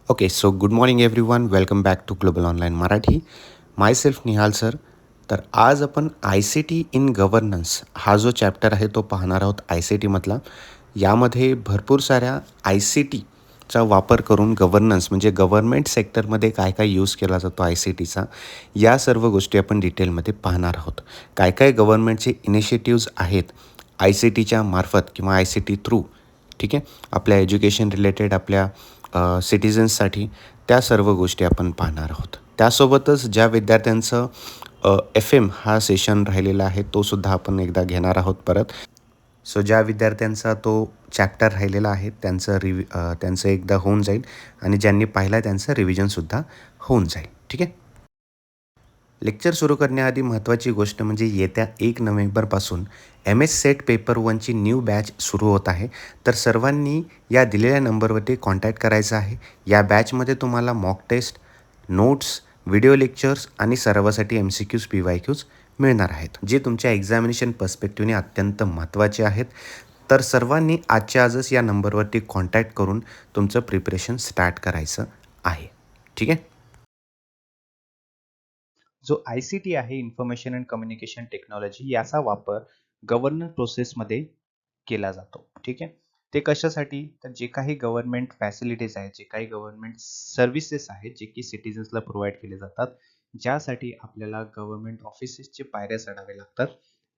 Okay, so good morning everyone. Welcome back to global online Marathi. Myself Nihal sir. तर आज आपण I C T in governance हा जो chapter आहे तो पाहणार आहोत आय सी टीमधला. यामध्ये भरपूर साऱ्या आय सी टीचा वापर करून गव्हर्नन्स म्हणजे गव्हर्नमेंट सेक्टरमध्ये काय काय यूज केला जातो आय सी टीचा, या सर्व गोष्टी आपण डिटेलमध्ये पाहणार आहोत. काय काय गव्हर्नमेंटचे इनिशिएटिव्ज आहेत आय सी टीच्या मार्फत किंवा आय सी टी थ्रू, ठीक आहे, आपल्या एज्युकेशन रिलेटेड आपल्या सिटिझन्ससाठी, त्या सर्व गोष्टी आपण पाहणार आहोत. त्यासोबतच ज्या विद्यार्थ्यांचं एफ एम हा सेशन राहिलेला आहे तोसुद्धा आपण एकदा घेणार आहोत परत. सो ज्या विद्यार्थ्यांचा तो चॅप्टर राहिलेला आहे त्यांचं एकदा होऊन जाईल आणि ज्यांनी पाहिला त्यांचं रिव्हिजनसुद्धा होऊन जाईल. ठीक आहे. लेक्चर सुरू करण्याआधी महत्त्वाची गोष्ट म्हणजे येत्या 1 नोव्हेंबरपासून एम एस सेट पेपर 1ची न्यू बॅच सुरू होत आहे. तर सर्वांनी या दिलेल्या नंबरवरती कॉन्टॅक्ट करायचा आहे. या बॅचमध्ये तुम्हाला mock test, notes, video lectures आणि सरावासाठी M C Qs, P Y Qs मिळणार आहेत, जे तुमच्या एक्झामिनेशन पर्स्पेक्टिव्हने अत्यंत महत्त्वाचे आहेत. तर सर्वांनी आजच्या आजच या नंबरवरती कॉन्टॅक्ट करून तुमचं प्रिपरेशन स्टार्ट करायचं आहे. ठीक आहे. जो आय सी टी आहे, इन्फॉर्मेशन अँड कम्युनिकेशन टेक्नॉलॉजी, याचा वापर गव्हर्नन्स प्रोसेसमध्ये केला जातो. ठीक आहे. ते कशासाठी? तर जे काही गव्हर्नमेंट फॅसिलिटीज आहेत, जे काही गव्हर्नमेंट सर्व्हिसेस आहेत, जे की सिटिझन्सला प्रोव्हाइड केले जातात, ज्यासाठी आपल्याला गव्हर्नमेंट ऑफिसेसचे पायऱ्या चढावे लागतात,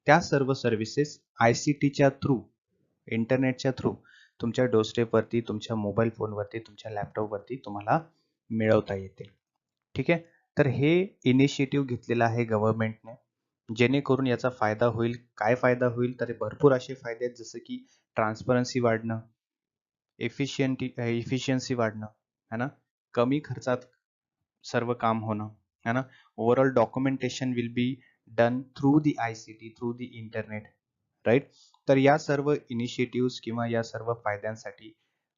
त्या सर्व सर्व्हिसेस आय सी टीच्या थ्रू, इंटरनेटच्या थ्रू तुमच्या डोरस्टेपवरती, तुमच्या मोबाईल फोनवरती, तुमच्या लॅपटॉपवरती तुम्हाला मिळवता येतील. ठीक आहे. तर हे इनिशिएटिव्ह घेतलेलं आहे गव्हर्नमेंटने, जेणेकरून याचा फायदा होईल. काय फायदा होईल? तर भरपूर असे फायदे आहेत, जसं की ट्रान्सपरन्सी वाढणं, इफिशियन्सी वाढणं, है ना, कमी खर्चात सर्व काम होणं, है ना, overall documentation will be done through the I C T, through the internet, right. तर या सर्व इनिशिएटिव्ह किंवा या सर्व फायद्यांसाठी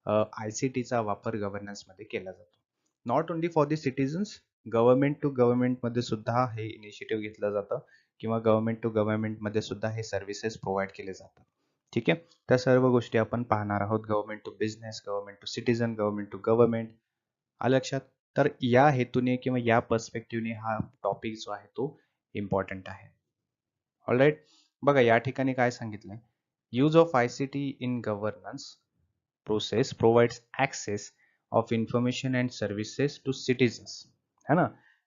आय सी टीचा वापर गव्हर्नन्समध्ये केला जातो. Not only for the citizens, government to गव्हर्नमेंटमध्ये सुद्धा हे इनिशिएटिव्ह घेतलं जातं किंवा गव्हर्नमेंट टू गव्हर्नमेंटमध्ये सुद्धा हे सर्व्हिसेस प्रोव्हाइड केले जातात. ठीक आहे. त्या सर्व गोष्टी आपण पाहणार आहोत. Government to business, government to citizen, government to government. आलं लक्षात? तर या हेतूने किंवा या पर्स्पेक्टिव्हने हा टॉपिक जो आहे तो इम्पॉर्टंट आहे. ऑलराईट. बघा या ठिकाणी काय सांगितलंय, use of I C T in governance process provides access of information and services to citizens, है ना,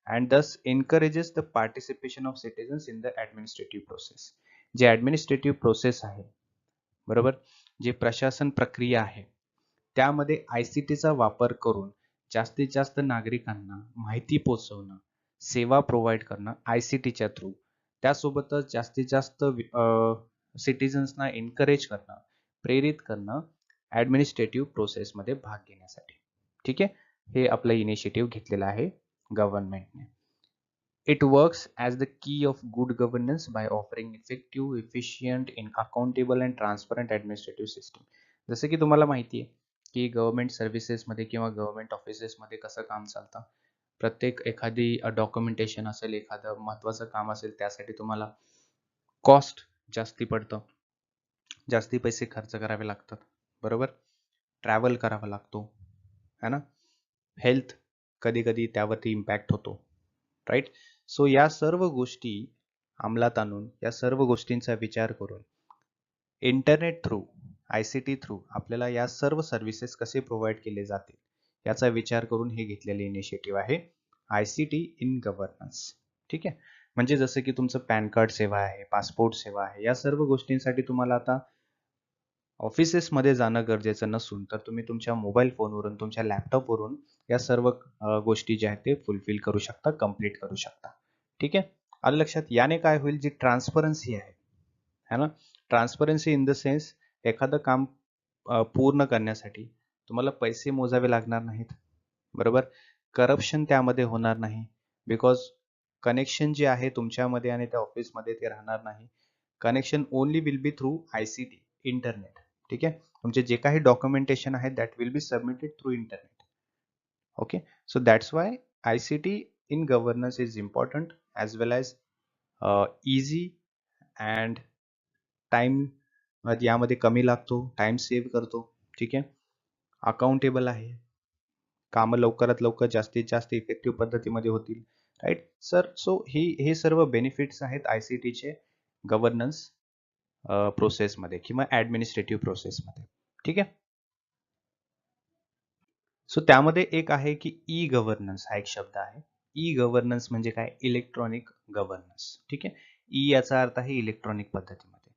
and thus encourages the participation of citizens in the administrative process. जे administrative process आहे, बरोबर, जे प्रशासन प्रक्रिया आहे, त्यामध्ये आय सी टीचा वापर करून जास्तीत जास्त नागरिकांना माहिती पोहोचवणं, सेवा प्रोव्हाइड करणं आय सी टीच्या थ्रू, त्यासोबतच जास्तीत जास्त सिटिझन्सना एनकरेज करणं, प्रेरित करणं ॲडमिनिस्ट्रेटिव्ह प्रोसेसमध्ये भाग घेण्यासाठी. ठीक आहे. हे आपलं इनिशिएटिव्ह घेतलेलं आहे गव्हर्नमेंटने. It works as the key of good governance by offering effective, efficient, in accountable and transparent administrative system. जसं की तुम्हाला माहिती आहे की गव्हर्नमेंट सर्व्हिसेसमध्ये किंवा गव्हर्नमेंट ऑफिसेसमध्ये कसं काम चालतं. प्रत्येक एखादी डॉक्युमेंटेशन असेल, एखादं महत्त्वाचं काम असेल, त्यासाठी तुम्हाला कॉस्ट जास्ती पडतं, जास्ती पैसे खर्च करावे लागतात, बरोबर. ट्रॅव्हल करावा लागतो, है ना, हेल्थ कधी कधी त्यावरती इम्पॅक्ट होतो, राईट. सो या सर्व गोष्टी अंमलात आणून, या सर्व गोष्टींचा विचार करून internet through, I C T through आपल्याला या सर्व सर्व्हिसेस कसे प्रोव्हाइड केले जातील याचा विचार करून हे घेतलेले इनिशिएटिव्ह आहे I C T in governance. ठीक आहे. म्हणजे जसं की तुमचं पॅन कार्ड सेवा आहे, पासपोर्ट सेवा आहे, या सर्व गोष्टींसाठी तुम्हाला आता ऑफिसेसमध्ये जाणं गरजेचं नसून तर तुम्ही तुमच्या मोबाईल फोनवरून, तुमच्या लॅपटॉपवरून या सर्व गोष्टी ज्या आहेत ते फुलफिल करू शकता, कंप्लीट करू शकता. ठीक आहे. आलं लक्षात? याने काय होईल, जी ट्रान्सपरन्सी आहे, है ना, ट्रान्सपरन्सी इन द सेन्स, एखादं काम पूर्ण करण्यासाठी तुम्हाला पैसे मोजावे लागणार नाहीत, बरोबर. करप्शन त्यामध्ये होणार नाही, बिकॉज कनेक्शन जे आहे तुमच्यामध्ये आणि त्या ऑफिसमध्ये ते राहणार नाही. Connection only will be through I C T, internet. ठीक आहे. तुमचे जे काही डॉक्युमेंटेशन आहे that will be submitted through internet. Okay. So that's why I C T in governance is important as well as easy and time यामध्ये कमी लागतो, time save करतो. ठीक आहे. अकाउंटेबल आहे, कामं लवकरात लवकर जास्तीत जास्त इफेक्टिव्ह पद्धतीमध्ये होतील. Right sir. सो हे सर्व बेनिफिट्स आहेत ICTचे गव्हर्नन्स प्रोसेसमध्ये किंवा ऍडमिनिस्ट्रेटिव्ह प्रोसेसमध्ये. ठीक आहे. सो त्यामध्ये एक आहे की ई गव्हर्नन्स हा एक शब्द आहे. ई गव्हर्नन्स म्हणजे काय? Electronic governance. ठीक आहे. ई याचा अर्थ आहे इलेक्ट्रॉनिक पद्धतीमध्ये.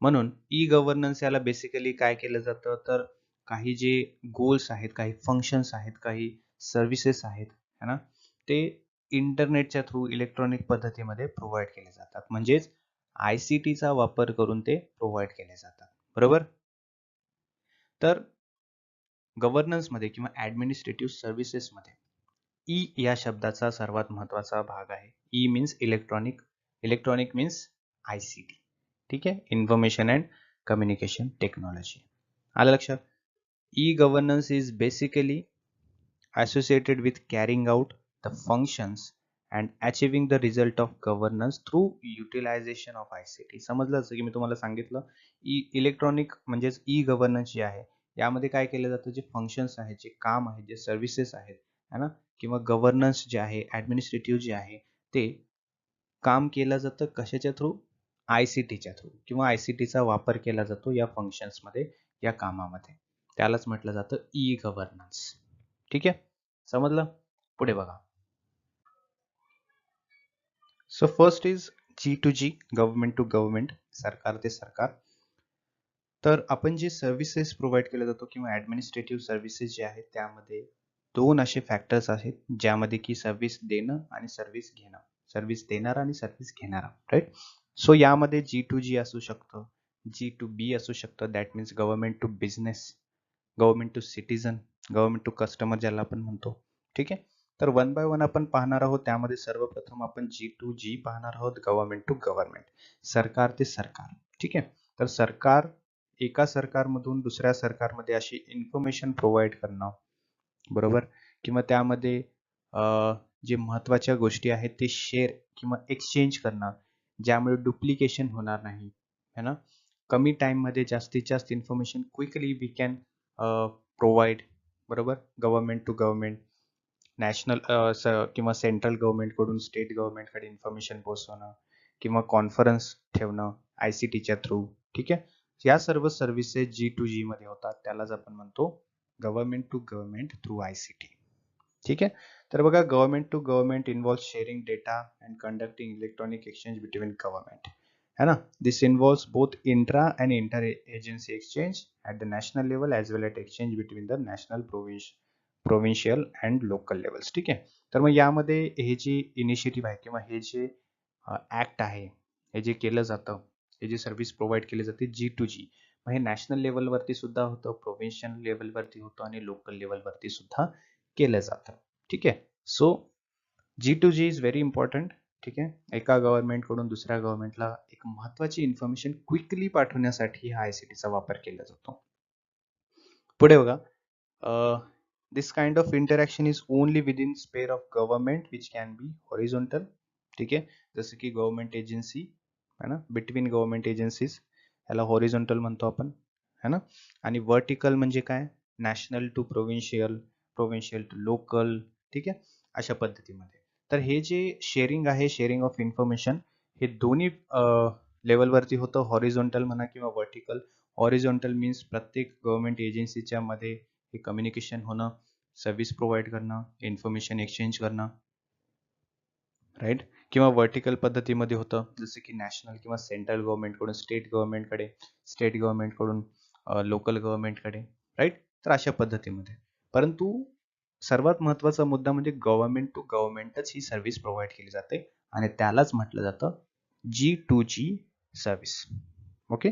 म्हणून ई गव्हर्नन्स याला बेसिकली काय केलं जातं, तर काही जे गोल्स आहेत, काही फंक्शन्स आहेत, काही सर्व्हिसेस आहेत, है ना, ते इंटरनेटच्या थ्रू इलेक्ट्रॉनिक पद्धतीमध्ये प्रोव्हाइड केले जातात. म्हणजेच ICTचा वापर करून ते प्रोव्हाइड केले जातात. बरोबर. तर गव्हर्नन्समध्ये किंवा ऍडमिनिस्ट्रेटिव्ह सर्व्हिसेसमध्ये ई या शब्दाचा सर्वात महत्वाचा भाग आहे. E means electronic. Electronic means ICT. ठीक आहे. Information and communication technology. आलं लक्षात? E governance is basically associated with carrying out the functions and achieving the result of governance through utilization of ICT. समजलं जसं की मी तुम्हाला सांगितलं, इलेक्ट्रॉनिक म्हणजेच ई गव्हर्नन्स जे आहे यामध्ये काय केलं जातं, जे फंक्शन्स आहेत, जे काम आहेत, जे सर्व्हिसेस आहेत, है ना, किंवा गव्हर्नन्स जे आहे, ऍडमिनिस्ट्रेटिव्ह जे आहे, ते काम केलं जातं कशाच्या थ्रू? ICTच्या थ्रू, किंवा ICTचा वापर केला जातो या फंक्शन्समध्ये, या कामामध्ये. त्यालाच म्हटलं जातं ई गव्हर्नन्स. ठीक आहे. समजलं? पुढे बघा. So first is G2G, government to government, सरकार ते सरकार. तर आपण जे सर्व्हिसेस प्रोव्हाइड केले जातो किंवा ऍडमिनिस्ट्रेटिव्ह सर्व्हिसेस जे आहेत त्यामध्ये दोन असे फॅक्टर्स आहेत, ज्यामध्ये की सर्व्हिस देणं आणि सर्व्हिस घेणं. सर्व्हिस देणारा आणि सर्व्हिस घेणारा. राईट. सो यामध्ये G2G असू शकतं, G2B असू शकतं, that means government to business, government to citizen, government to customer ज्याला आपण म्हणतो. ठीक आहे. तर वन बाय वन आपण पाहणार आहोत. त्यामध्ये सर्वप्रथम आपण G2G पाहणार आहोत, गव्हर्नमेंट टू गव्हर्नमेंट, सरकार ते सरकार. ठीक आहे. तर सरकार, एका सरकारमधून दुसऱ्या सरकारमध्ये अशी इन्फॉर्मेशन प्रोव्हाइड करणं, बरोबर, किंवा त्यामध्ये जे महत्त्वाच्या गोष्टी आहेत ते शेअर किंवा एक्सचेंज करणं, ज्यामुळे डुप्लिकेशन होणार नाही, है ना. कमी टाइममध्ये जास्तीत जास्त information quickly we can provide, बरोबर, गव्हर्नमेंट टू गव्हर्नमेंट, नॅशनल किंवा सेंट्रल गव्हर्नमेंटकडून स्टेट गव्हर्नमेंटकडे इन्फॉर्मेशन पोहोचवणं किंवा कॉन्फरन्स ठेवणं ICTच्या थ्रू. ठीक आहे. या सर्व सर्व्हिसेस G2G मध्ये होतात. त्यालाच आपण म्हणतो government to government through ICT. ठीक आहे. तर बघा, government to government involve sharing data and conducting electronic exchange between government, है ना. This involves both intra and inter agency exchange at the national level as well at exchange between the national, provincial and local levels. ठीक आहे. तर मग यामध्ये हे जे initiative आहे किंवा हे जे ऍक्ट आहे, हे जे केलं जातं, हे जे सर्व्हिस प्रोव्हाइड केली जाते G2G, मग हे नॅशनल लेवलवरती सुद्धा होतं, प्रोव्हिन्शियल लेवलवरती होतं आणि लोकल लेवलवरती सुद्धा केलं जातं. ठीक आहे. So G2G is very important. ठीक आहे. एका गव्हर्नमेंटकडून दुसऱ्या गव्हर्नमेंटला एक महत्वाची इन्फॉर्मेशन क्विकली पाठवण्यासाठी हा ICTचा वापर केला जातो. पुढे बघा. This kind of interaction is only within sphere of government which can be horizontal. ठीक आहे. जसं की गव्हर्नमेंट एजन्सी, है ना, बिटवीन गव्हर्नमेंट एजन्सीज, याला हॉरिझॉन्टल म्हणतो आपण, है ना. आणि वर्टिकल म्हणजे काय? National to provincial, provincial to local. ठीक आहे. अशा पद्धतीमध्ये. तर हे जे शेअरिंग आहे, शेअरिंग ऑफ इन्फॉर्मेशन, हे दोन्ही लेवलवरती होतं, हॉरिझॉन्टल म्हणा किंवा वर्टिकल. हॉरिझॉन्टल मीन्स प्रत्येक गव्हर्नमेंट एजन्सीच्या मध्ये हे कम्युनिकेशन होणं, सर्व्हिस प्रोव्हाइड करणं, इन्फॉर्मेशन एक्सचेंज करणं, राईट. किंवा वर्टिकल पद्धतीमध्ये होतं, जसं की नॅशनल किंवा सेंट्रल गव्हर्नमेंटकडून स्टेट गव्हर्नमेंटकडे, स्टेट गव्हर्नमेंटकडून लोकल गव्हर्नमेंटकडे, राईट. तर अशा पद्धतीमध्ये. परंतु सर्वात महत्त्वाचा मुद्दा म्हणजे गव्हर्नमेंट टू गव्हर्नमेंटच ही सर्व्हिस प्रोव्हाइड केली जाते आणि त्यालाच म्हटलं जातं G2G service. Okay.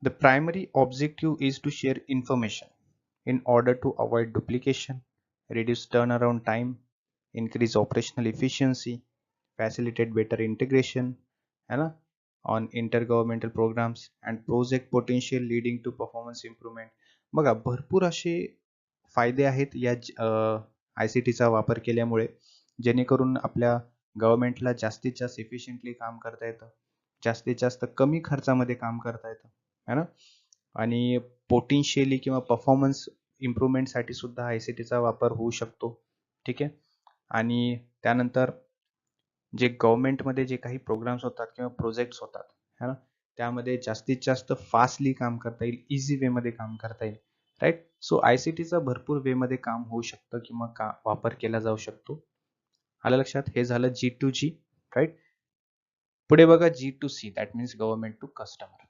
The primary objective is to share information in order to avoid duplication, reduce turnaround time, increase operational efficiency, facilitate better integration, है ना, on intergovernmental programs and project potential leading to performance improvement. बघा, भरपूर असे फायदे आहेत या ICTचा वापर केल्यामुळे, जेणेकरून आपल्या गव्हर्नमेंटला जास्तीत जास्त इफिशियंटली काम करता येतं, जास्तीत जास्त कमी खर्चामध्ये काम करता येतं, है ना, आणि पोटेन्शियली किंवा परफॉर्मन्स इम्प्रूव्हमेंटसाठी सुद्धा ICTचा वापर होऊ शकतो. ठीक आहे. आणि त्यानंतर जे गव्हर्नमेंटमध्ये जे काही प्रोग्राम्स होतात किंवा प्रोजेक्ट्स होतात, है ना, त्यामध्ये जास्तीत जास्त फास्टली काम करता येईल, इझी वेमध्ये काम करता येईल, राईट. सो ICTचा भरपूर वेमध्ये काम होऊ शकतं किंवा वापर केला जाऊ शकतो. आलं लक्षात? हे झालं G2G, राईट. पुढे बघा G2C, that means government to customer,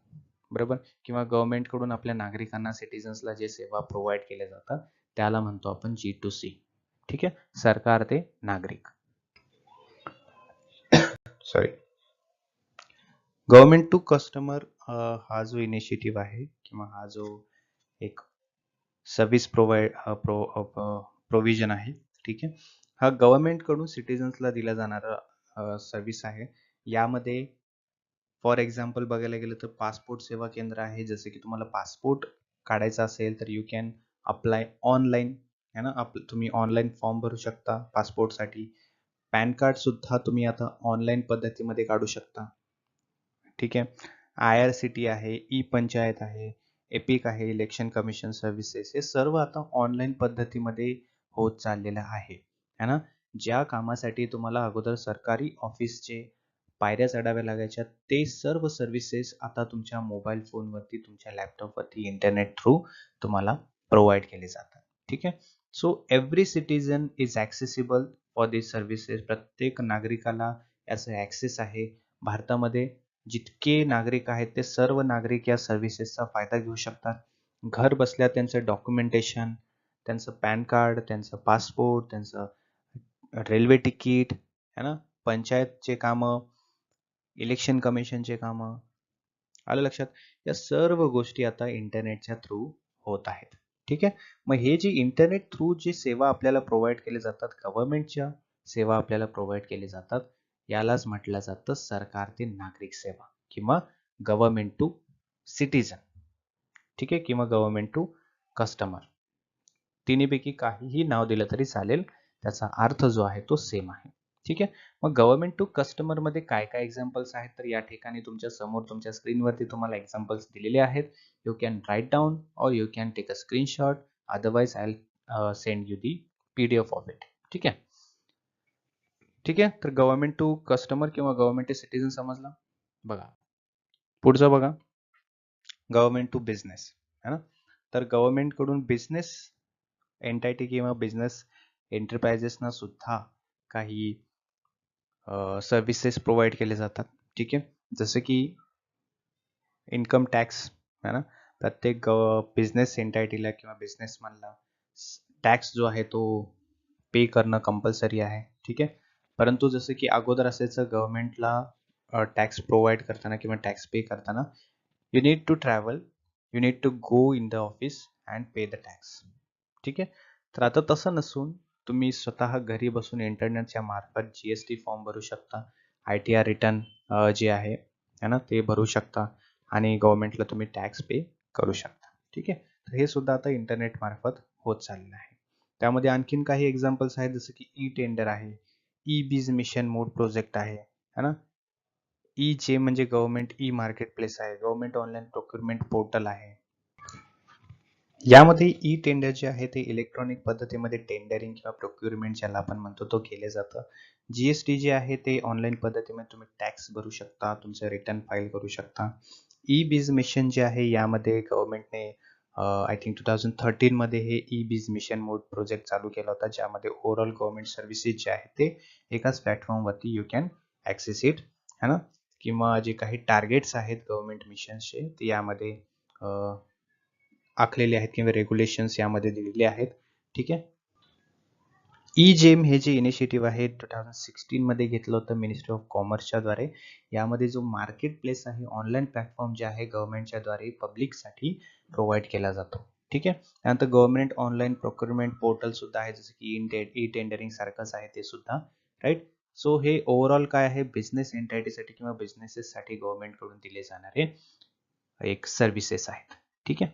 बरोबर, किंवा गव्हर्नमेंट कडून आपल्या नागरिकांना, सिटिझन्सला जे सेवा प्रोव्हाइड केल्या जातात त्याला म्हणतो आपण G2C. ठीक आहे, सरकार ते नागरिक. सॉरी, गव्हर्नमेंट टू कस्टमर हा जो इनिशिएटिव्ह आहे किंवा हा जो एक सर्व्हिस प्रोव्हिजन आहे, ठीक आहे, हा गव्हर्नमेंट कडून सिटिझन्सला दिला जाणारा सर्व्हिस आहे. यामध्ये फॉर एक्झाम्पल बघायला गेलं तर पासपोर्ट सेवा केंद्र आहे. जसे की तुम्हाला पासपोर्ट काढायचा असेल तर यू कॅन अप्लाय ऑनलाईन, है ना. तुम्ही ऑनलाईन फॉर्म भरू शकता पासपोर्टसाठी. पॅन कार्ड सुद्धा तुम्ही आता ऑनलाईन पद्धतीमध्ये काढू शकता. ठीक आहे. IRCT आहे, ई पंचायत आहे, एपिक आहे, इलेक्शन कमिशन सर्व्हिसेस, हे सर्व आता ऑनलाईन पद्धतीमध्ये होत चाललेलं आहे, है ना. ज्या कामासाठी तुम्हाला अगोदर सरकारी ऑफिसचे पायऱ्या चढाव्या लागायच्या, ते सर्व सर्व्हिसेस आता तुमच्या मोबाईल फोनवरती, तुमच्या लॅपटॉपवरती, इंटरनेट थ्रू तुम्हाला प्रोव्हाइड केले जातात. ठीक आहे. So every citizen is accessible for this services. प्रत्येक नागरिकाला याचा ॲक्सेस आहे. भारतामध्ये जितके नागरिक आहेत ते सर्व नागरिक या सर्व्हिसेसचा फायदा घेऊ शकतात. घर बसल्या त्यांचं डॉक्युमेंटेशन, त्यांचं पॅन कार्ड, त्यांचं पासपोर्ट, त्यांचं रेल्वे तिकीट, है ना, पंचायतचे कामं, इलेक्शन कमिशनचे कामं, आलं लक्षात. या सर्व गोष्टी आता इंटरनेटच्या थ्रू होत आहेत. ठीक आहे. मग हे जे इंटरनेट थ्रू जी सेवा आपल्याला प्रोव्हाइड केली जातात, गव्हर्नमेंटच्या सेवा आपल्याला प्रोव्हाइड केली जातात, यालाच म्हटलं जातं सरकार ते नागरिक सेवा किंवा गव्हर्नमेंट टू सिटीजन. ठीक आहे, किंवा गव्हर्नमेंट टू कस्टमर. तिन्हीपैकी काहीही नाव दिलं तरी चालेल, त्याचा अर्थ जो आहे तो सेम आहे. ठीक आहे. मग गव्हर्नमेंट टू कस्टमर मध्ये काय काय एक्झाम्पल्स आहेत, तर या ठिकाणी तुमच्या समोर तुमच्या स्क्रीनवरती तुम्हाला एक्झाम्पल्स दिलेले आहेत. You can write down or you can take a screenshot, otherwise I send you the PDF of it. ठीक आहे. ठीक आहे. तर गव्हर्नमेंट टू कस्टमर किंवा गव्हर्नमेंट टू सिटीजन समजला. बघा पुढचं, बघा गव्हर्नमेंट टू बिझनेस, है ना. तर गव्हर्नमेंट कडून बिझनेस एंटायटी किंवा बिझनेस एंटरप्राइजेसना सुद्धा काही सर्व्हिसेस प्रोव्हाइड केले जातात. ठीक आहे. जसं की इन्कम टॅक्स, है ना. प्रत्येक बिझनेस एंटायटीला किंवा बिझनेसमॅनला टॅक्स जो आहे तो पे करणं कंपल्सरी आहे. ठीक आहे. परंतु जसं की अगोदर असायचं, गव्हर्नमेंटला टॅक्स प्रोव्हाइड करताना किंवा टॅक्स पे करताना you need to travel, you need to go in the office and pay the tax. ठीक आहे. तर आता तसं नसून तुम्ही स्वतः घरी बसून इंटरनेटच्या मार्फत GST फॉर्म भरू शकता, ITR रिटर्न जे आहे, है ना, ते भरू शकता आणि गव्हर्नमेंटला तुम्ही टॅक्स पे करू शकता. ठीक आहे. तर हे सुद्धा आता इंटरनेट मार्फत होत चाललेलं आहे. त्यामध्ये आणखीन काही एक्झाम्पल्स आहेत, जसं की ई टेंडर आहे, ई बीज मिशन मोड प्रोजेक्ट आहे, है ना. ई जे म्हणजे गव्हर्नमेंट ई मार्केट प्लेस आहे, गव्हर्नमेंट ऑनलाईन प्रोक्युरमेंट पोर्टल आहे. यामध्ये ई टेंडर जे आहे ते इलेक्ट्रॉनिक पद्धतीमध्ये टेंडरिंग किंवा प्रोक्युरमेंट ज्याला आपण म्हणतो तो केले जातं. GST जे आहे ते ऑनलाईन पद्धतीमध्ये तुम्ही टॅक्स भरू शकता, तुमचं रिटर्न फाईल करू शकता. ई बीज मिशन जे आहे यामध्ये गव्हर्नमेंटने आय थिंक 2013 मध्ये हे ई बीज मिशन मोड प्रोजेक्ट चालू केला होता, ज्यामध्ये ओव्हरऑल गव्हर्नमेंट सर्व्हिसेस जे आहेत ते एकाच प्लॅटफॉर्मवरती यू कॅन ॲक्सेस इट, है ना. किंवा जे काही टार्गेट्स आहेत गव्हर्नमेंट मिशन्सचे ते यामध्ये आखलेले आहेत किंवा रेग्युलेशन्स यामध्ये दिलेले आहेत. ठीक आहे. ई जेम हे जे इनिशिएटिव्ह आहे 2016 मध्ये घेतलं होतं मिनिस्ट्री ऑफ कॉमर्सच्या द्वारे. यामध्ये जो मार्केट प्लेस आहे, ऑनलाईन प्लॅटफॉर्म जे आहे गव्हर्नमेंटच्या द्वारे पब्लिकसाठी प्रोव्हाइड केला जातो. ठीक आहे. त्यानंतर गव्हर्नमेंट ऑनलाईन प्रोक्युरमेंट पोर्टल सुद्धा आहे, जसं की ई टेंडरिंग सारखंच आहे ते सुद्धा, राईट. सो हे ओव्हरऑल काय आहे, बिझनेस एंटायटीसाठी किंवा बिझनेसेससाठी गव्हर्नमेंट कडून दिले जाणारे एक सर्व्हिसेस आहेत. ठीक आहे.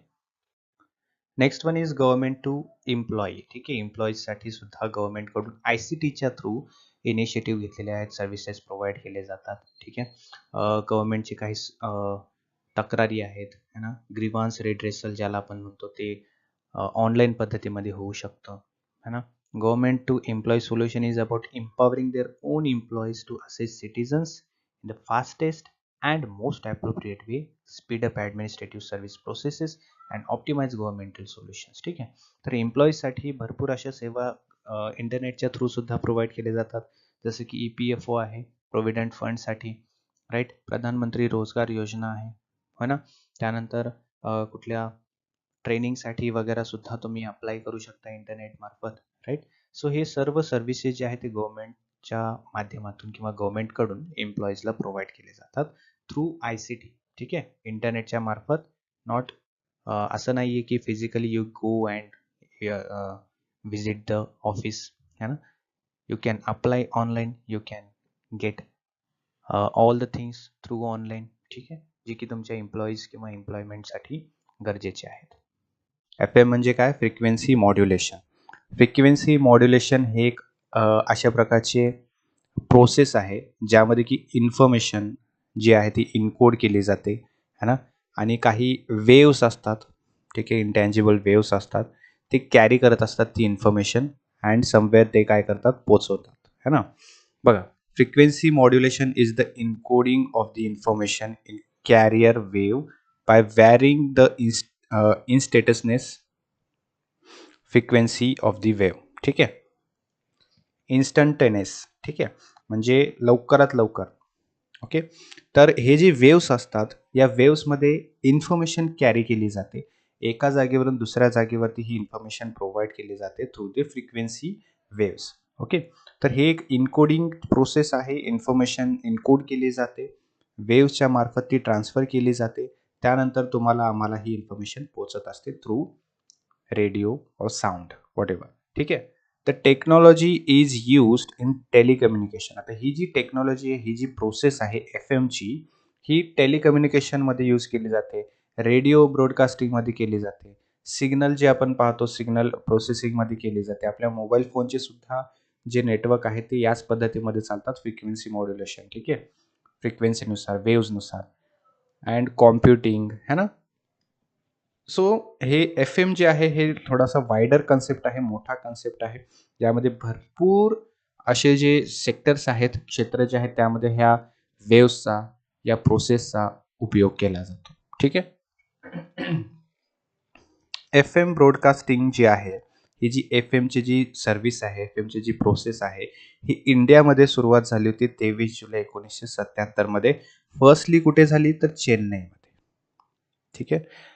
Next one is government to employee. ठीक आहे. एम्प्लॉईजसाठी सुद्धा गव्हर्नमेंटकडून ICTच्या थ्रू इनिशिएटिव्ह घेतलेले आहेत, सर्व्हिसेस प्रोव्हाइड केले जातात. ठीक आहे. गव्हर्नमेंटचे काही तक्रारी आहेत, है ना, ग्रीव्हान्स रेड्रेसल ज्याला आपण म्हणतो ते ऑनलाईन पद्धतीमध्ये होऊ शकतं है ना. Government to employee solution is about empowering their own employees to assist citizens in the fastest and most appropriate way, speed up administrative service processes and optimize governmental solutions. ठीक आहे. तर एम्प्लॉईजसाठी भरपूर अशा सेवा इंटरनेटच्या थ्रू सुद्धा प्रोव्हाइड केले जातात, जसं की EPFO आहे प्रोव्हिडंट फंडसाठी, राईट. प्रधानमंत्री रोजगार योजना आहे हो ना. त्यानंतर कुठल्या ट्रेनिंगसाठी वगैरे सुद्धा तुम्ही अप्लाय करू शकता इंटरनेट मार्फत, राईट. सो हे सर्व सर्व्हिसेस जे आहे ते गव्हर्नमेंटच्या माध्यमातून किंवा गव्हर्नमेंटकडून एम्प्लॉईजला प्रोव्हाइड केले जातात थ्रू ICT. ठीक आहे, इंटरनेटच्या मार्फत. नॉट असं नाही आहे की physically you go and visit the office है ना. You can apply online, you can get all the things through online. ठीक आहे, जे की तुमच्या एम्प्लॉईज किंवा एम्प्लॉयमेंटसाठी गरजेचे आहेत. FM म्हणजे काय? Frequency modulation. फ्रिक्वेन्सी मॉड्युलेशन हे एक अशा प्रकारचे प्रोसेस आहे ज्यामध्ये की इन्फॉर्मेशन जी आहे ती इनकोड केली जाते है ना. आणि काही वेव्स असतात, ठीक आहे, इंटँजिबल वेव्स असतात, ते कॅरी करत असतात ती इन्फॉर्मेशन अँड समवेअर ते काय करतात, पोचवतात है ना. बघा, frequency modulation is the encoding of the information in carrier wave by varying the instantaneous frequency of the wave. ठीक आहे, इन्स्टंटेनियस. ठीक आहे, म्हणजे लवकरात लवकर. ओके. तर हे जे वेव्स असतात, या वेव्समध्ये इन्फॉर्मेशन कॅरी केली जाते, एका जागेवरून दुसऱ्या जागेवरती ही इन्फॉर्मेशन प्रोव्हाइड केली जाते through the frequency waves. Okay. तर हे एक इनकोडिंग प्रोसेस आहे, इन्फॉर्मेशन इनकोड केली जाते, वेव्सच्या मार्फत ती ट्रान्सफर केली जाते, त्यानंतर तुम्हाला आम्हाला ही इन्फॉर्मेशन पोहोचत असते थ्रू रेडिओ और साऊंड वॉट एव्हर. ठीक आहे. The technology is used in telecommunication. आता ही जी टेक्नॉलॉजी आहे, ही जी प्रोसेस आहे FMची, ही टेलिकम्युनिकेशनमध्ये यूज केली जाते, रेडिओ ब्रॉडकास्टिंगमध्ये केली जाते, सिग्नल जे आपण पाहतो सिग्नल प्रोसेसिंगमध्ये केली जाते, आपल्या मोबाईल फोनचे सुद्धा जे नेटवर्क आहे ते याच पद्धतीमध्ये चालतात, फ्रिक्वेन्सी मॉड्युलेशन. ठीक आहे, फ्रिक्वेन्सीनुसार, वेव्सनुसार, अँड कॉम्प्युटिंग है ना. सो हे FM जे आहे हे थोडासा वायडर कन्सेप्ट आहे, मोठा कन्सेप्ट आहे, यामध्ये भरपूर असे जे सेक्टर्स आहेत, क्षेत्र जे आहेत, त्यामध्ये ह्या वेव्सचा, या प्रोसेसचा उपयोग केला जातो. ठीक आहे. FM ब्रॉडकास्टिंग जी आहे, ही जी FMची जी सर्व्हिस आहे, FMची जी प्रोसेस आहे, ही इंडियामध्ये सुरुवात झाली होती 23 जुलै 1977 मध्ये. फर्स्टली कुठे झाली तर चेन्नईमध्ये. ठीक आहे,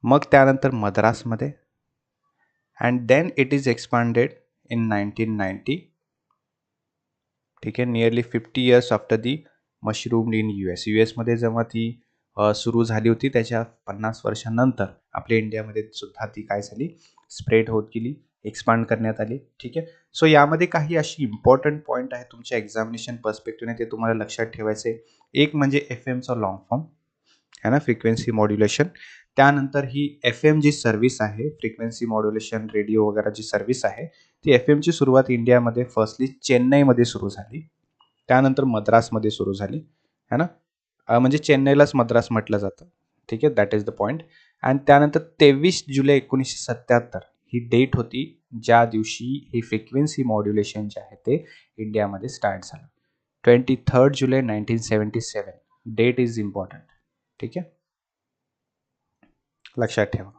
मग त्यानंतर मद्रासमध्ये, and then it is expanded in 1990. ठीक आहे, nearly 50 years after the mushroom in US मध्ये जेव्हा ती सुरू झाली होती, त्याच्या 50 वर्षांनंतर आपल्या इंडियामध्ये सुद्धा ती काय झाली, स्प्रेड होत गेली, एक्सपांड करण्यात आली. ठीक आहे. सो यामध्ये काही अशी इम्पॉर्टंट पॉईंट आहे तुमच्या एक्झामिनेशन पर्स्पेक्टिव्हने, ते तुम्हाला लक्षात ठेवायचे. एक म्हणजे FMचा लॉंग फॉर्म है ना, फ्रिक्वेन्सी मॉड्युलेशन. त्यानंतर ही FM जी सर्व्हिस आहे, फ्रिक्वेन्सी मॉड्युलेशन रेडिओ वगैरे जी सर्व्हिस आहे, ती FMची सुरुवात इंडियामध्ये फर्स्टली चेन्नईमध्ये सुरू झाली, त्यानंतर मद्रासमध्ये सुरू झाली है ना. म्हणजे चेन्नईलाच मद्रास म्हटलं जातं. ठीक आहे, दॅट इज द पॉईंट. आणि त्यानंतर 23 जुलै 1977 ही डेट होती ज्या दिवशी ही फ्रिक्वेन्सी मॉड्युलेशन जे आहे ते इंडियामध्ये स्टार्ट झालं. 23 जुलै 1977 डेट इज इम्पॉर्टंट. ठीक आहे, लक्षात ठेवा.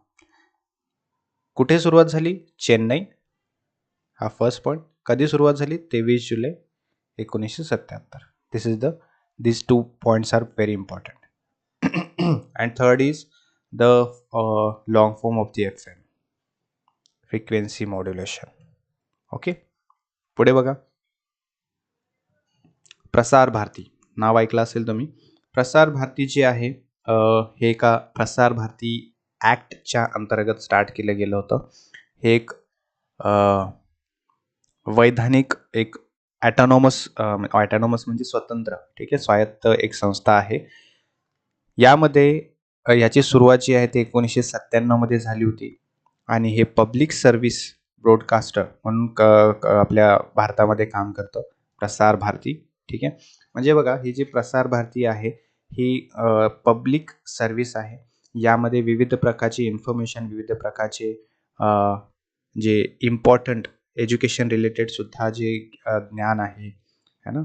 कुठे सुरुवात झाली? चेन्नई, हा फर्स्ट पॉईंट. कधी सुरुवात झाली? 23 जुलै 1977. These two points are very important. And third is the long form of the FM, frequency modulation. Okay, पुढे बघा. प्रसार भारती नाव ऐकलं असेल तुम्ही. प्रसार भारती जे आहे हे एका प्रसार भारती ॲक्टच्या अंतर्गत स्टार्ट केलं गेलं होतं. हे एक वैधानिक, एक ॲटॉनॉमस म्हणजे स्वतंत्र, ठीक आहे, स्वायत्त एक संस्था आहे. यामध्ये याची सुरुवात जी आहे ते 1997 मध्ये झाली होती, आणि हे पब्लिक सर्व्हिस ब्रॉडकास्टर म्हणून आपल्या भारतामध्ये काम करतं, प्रसार भारती. ठीक आहे, म्हणजे बघा, ही जी प्रसार भारती आहे ही पब्लिक सर्व्हिस आहे. यामध्ये विविध प्रकारची इन्फॉर्मेशन, विविध प्रकारचे जे इम्पॉर्टंट एज्युकेशन रिलेटेड सुद्धा जे ज्ञान आहे है ना,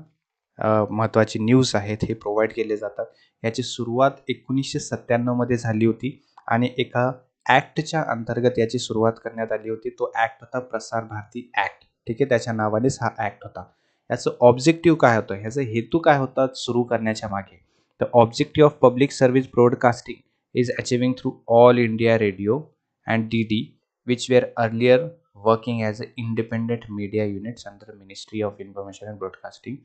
महत्त्वाची न्यूज आहेत हे प्रोव्हाइड केले जातात. याची सुरुवात 1997 मध्ये झाली होती आणि एका ॲक्टच्या अंतर्गत याची सुरुवात करण्यात आली होती. तो ॲक्ट होता प्रसार भारती ॲक्ट. ठीक आहे, त्याच्या नावानेच हा ॲक्ट होता. याचं ऑब्जेक्टिव्ह काय होतं, ह्याचा हेतू काय होता सुरू करण्याच्या मागे? The objective of public service broadcasting is achieving through all India radio and DD which were earlier working as a independent media units under Ministry of Information and Broadcasting.